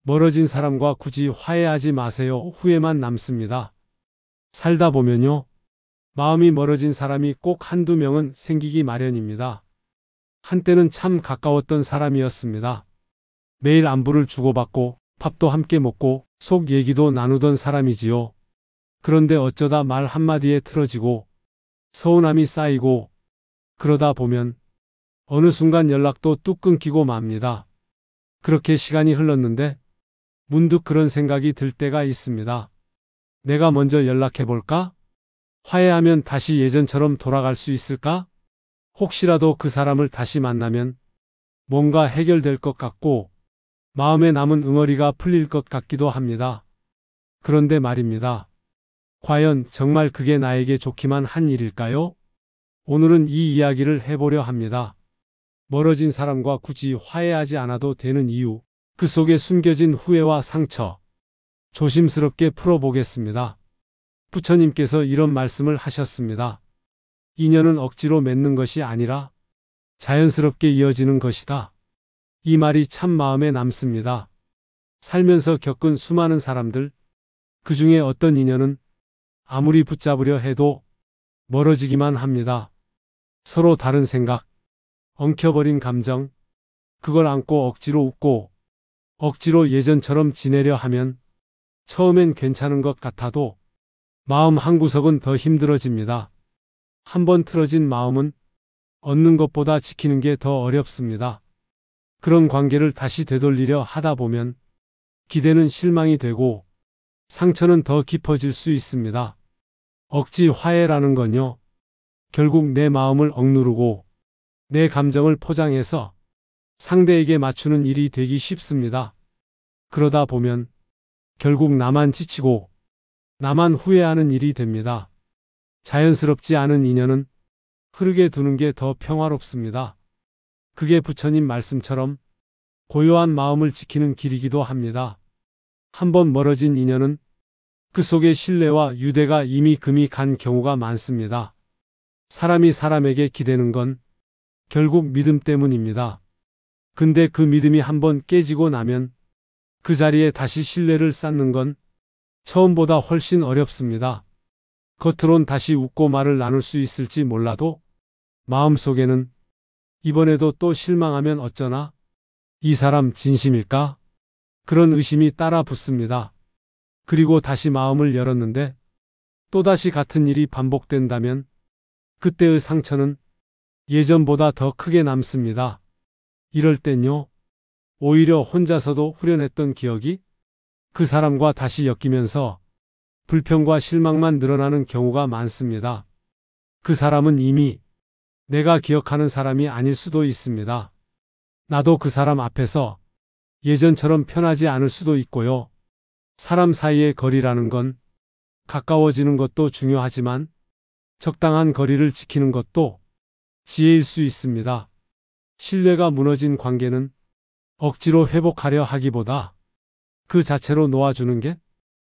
멀어진 사람과 굳이 화해하지 마세요. 후회만 남습니다. 살다 보면요. 마음이 멀어진 사람이 꼭 한두 명은 생기기 마련입니다. 한때는 참 가까웠던 사람이었습니다. 매일 안부를 주고받고 밥도 함께 먹고 속 얘기도 나누던 사람이지요. 그런데 어쩌다 말 한마디에 틀어지고 서운함이 쌓이고 그러다 보면 어느 순간 연락도 뚝 끊기고 맙니다. 그렇게 시간이 흘렀는데 문득 그런 생각이 들 때가 있습니다. 내가 먼저 연락해볼까? 화해하면 다시 예전처럼 돌아갈 수 있을까? 혹시라도 그 사람을 다시 만나면 뭔가 해결될 것 같고 마음에 남은 응어리가 풀릴 것 같기도 합니다. 그런데 말입니다. 과연 정말 그게 나에게 좋기만 한 일일까요? 오늘은 이 이야기를 해보려 합니다. 멀어진 사람과 굳이 화해하지 않아도 되는 이유, 그 속에 숨겨진 후회와 상처, 조심스럽게 풀어보겠습니다. 부처님께서 이런 말씀을 하셨습니다. 인연은 억지로 맺는 것이 아니라 자연스럽게 이어지는 것이다. 이 말이 참 마음에 남습니다. 살면서 겪은 수많은 사람들, 그 중에 어떤 인연은 아무리 붙잡으려 해도 멀어지기만 합니다. 서로 다른 생각, 엉켜버린 감정, 그걸 안고 억지로 웃고 억지로 예전처럼 지내려 하면 처음엔 괜찮은 것 같아도 마음 한구석은 더 힘들어집니다. 한번 틀어진 마음은 얻는 것보다 지키는 게 더 어렵습니다. 그런 관계를 다시 되돌리려 하다 보면 기대는 실망이 되고 상처는 더 깊어질 수 있습니다. 억지 화해라는 건요. 결국 내 마음을 억누르고 내 감정을 포장해서 상대에게 맞추는 일이 되기 쉽습니다. 그러다 보면 결국 나만 지치고 나만 후회하는 일이 됩니다. 자연스럽지 않은 인연은 흐르게 두는 게 더 평화롭습니다. 그게 부처님 말씀처럼 고요한 마음을 지키는 길이기도 합니다. 한번 멀어진 인연은 그 속에 신뢰와 유대가 이미 금이 간 경우가 많습니다. 사람이 사람에게 기대는 건 결국 믿음 때문입니다. 근데 그 믿음이 한번 깨지고 나면 그 자리에 다시 신뢰를 쌓는 건 처음보다 훨씬 어렵습니다. 겉으론 다시 웃고 말을 나눌 수 있을지 몰라도 마음속에는 이번에도 또 실망하면 어쩌나? 이 사람 진심일까? 그런 의심이 따라 붙습니다. 그리고 다시 마음을 열었는데 또다시 같은 일이 반복된다면 그때의 상처는 예전보다 더 크게 남습니다. 이럴 땐요. 오히려 혼자서도 후련했던 기억이 그 사람과 다시 엮이면서 불평과 실망만 늘어나는 경우가 많습니다. 그 사람은 이미 내가 기억하는 사람이 아닐 수도 있습니다. 나도 그 사람 앞에서 예전처럼 편하지 않을 수도 있고요. 사람 사이의 거리라는 건 가까워지는 것도 중요하지만 적당한 거리를 지키는 것도 지혜일 수 있습니다. 신뢰가 무너진 관계는 억지로 회복하려 하기보다 그 자체로 놓아주는 게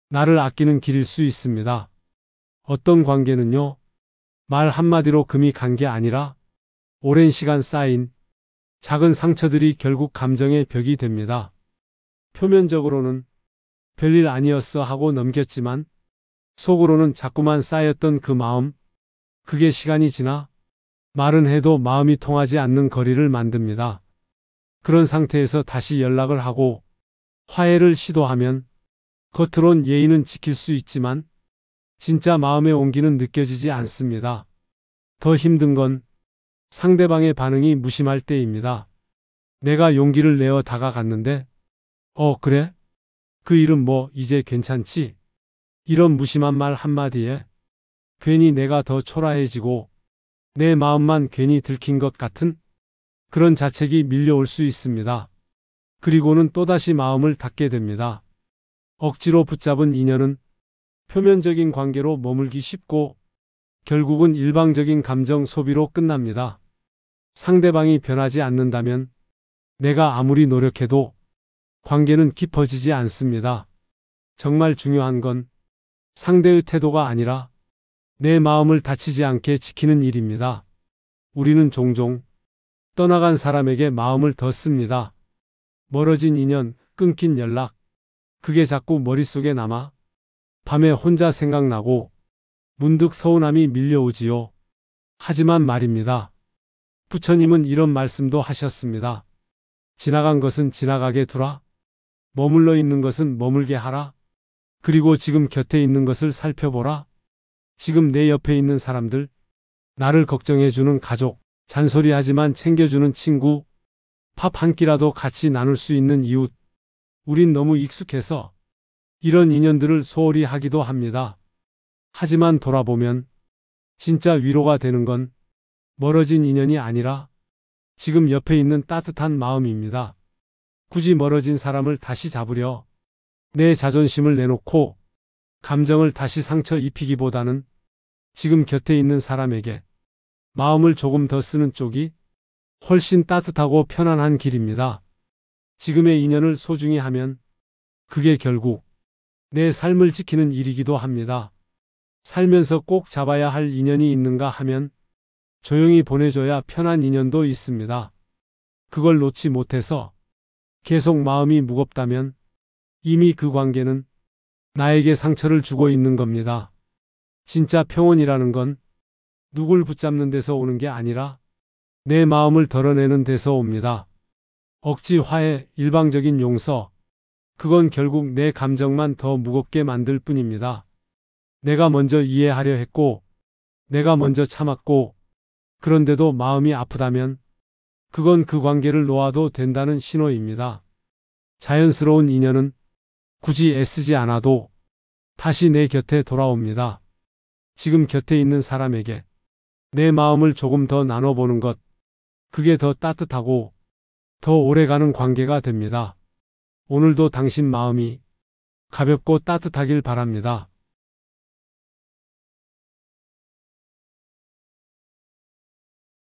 나를 아끼는 길일 수 있습니다. 어떤 관계는요. 말 한마디로 금이 간 게 아니라 오랜 시간 쌓인 작은 상처들이 결국 감정의 벽이 됩니다. 표면적으로는 별일 아니었어 하고 넘겼지만 속으로는 자꾸만 쌓였던 그 마음, 그게 시간이 지나 말은 해도 마음이 통하지 않는 거리를 만듭니다. 그런 상태에서 다시 연락을 하고 화해를 시도하면 겉으론 예의는 지킬 수 있지만 진짜 마음의 온기는 느껴지지 않습니다. 더 힘든 건 상대방의 반응이 무심할 때입니다. 내가 용기를 내어 다가갔는데 그래? 그 일은 뭐 이제 괜찮지? 이런 무심한 말 한마디에 괜히 내가 더 초라해지고 내 마음만 괜히 들킨 것 같은 그런 자책이 밀려올 수 있습니다. 그리고는 또다시 마음을 닫게 됩니다. 억지로 붙잡은 인연은 표면적인 관계로 머물기 쉽고 결국은 일방적인 감정 소비로 끝납니다. 상대방이 변하지 않는다면 내가 아무리 노력해도 관계는 깊어지지 않습니다. 정말 중요한 건 상대의 태도가 아니라 내 마음을 다치지 않게 지키는 일입니다. 우리는 종종 떠나간 사람에게 마음을 더 씁니다. 멀어진 인연, 끊긴 연락, 그게 자꾸 머릿속에 남아 밤에 혼자 생각나고 문득 서운함이 밀려오지요. 하지만 말입니다. 부처님은 이런 말씀도 하셨습니다. 지나간 것은 지나가게 두라. 머물러 있는 것은 머물게 하라. 그리고 지금 곁에 있는 것을 살펴보라. 지금 내 옆에 있는 사람들, 나를 걱정해주는 가족, 잔소리하지만 챙겨주는 친구, 밥 한 끼라도 같이 나눌 수 있는 이웃. 우린 너무 익숙해서 이런 인연들을 소홀히 하기도 합니다. 하지만 돌아보면 진짜 위로가 되는 건 멀어진 인연이 아니라 지금 옆에 있는 따뜻한 마음입니다. 굳이 멀어진 사람을 다시 잡으려 내 자존심을 내놓고 감정을 다시 상처 입히기보다는 지금 곁에 있는 사람에게 마음을 조금 더 쓰는 쪽이 훨씬 따뜻하고 편안한 길입니다. 지금의 인연을 소중히 하면 그게 결국 내 삶을 지키는 일이기도 합니다. 살면서 꼭 잡아야 할 인연이 있는가 하면 조용히 보내줘야 편한 인연도 있습니다. 그걸 놓지 못해서 계속 마음이 무겁다면 이미 그 관계는 나에게 상처를 주고 있는 겁니다. 진짜 평온이라는 건 누굴 붙잡는 데서 오는 게 아니라 내 마음을 덜어내는 데서 옵니다. 억지 화해, 일방적인 용서, 그건 결국 내 감정만 더 무겁게 만들 뿐입니다. 내가 먼저 이해하려 했고, 내가 먼저 참았고, 그런데도 마음이 아프다면 그건 그 관계를 놓아도 된다는 신호입니다. 자연스러운 인연은 굳이 애쓰지 않아도 다시 내 곁에 돌아옵니다. 지금 곁에 있는 사람에게 내 마음을 조금 더 나눠보는 것, 그게 더 따뜻하고 더 오래가는 관계가 됩니다. 오늘도 당신 마음이 가볍고 따뜻하길 바랍니다.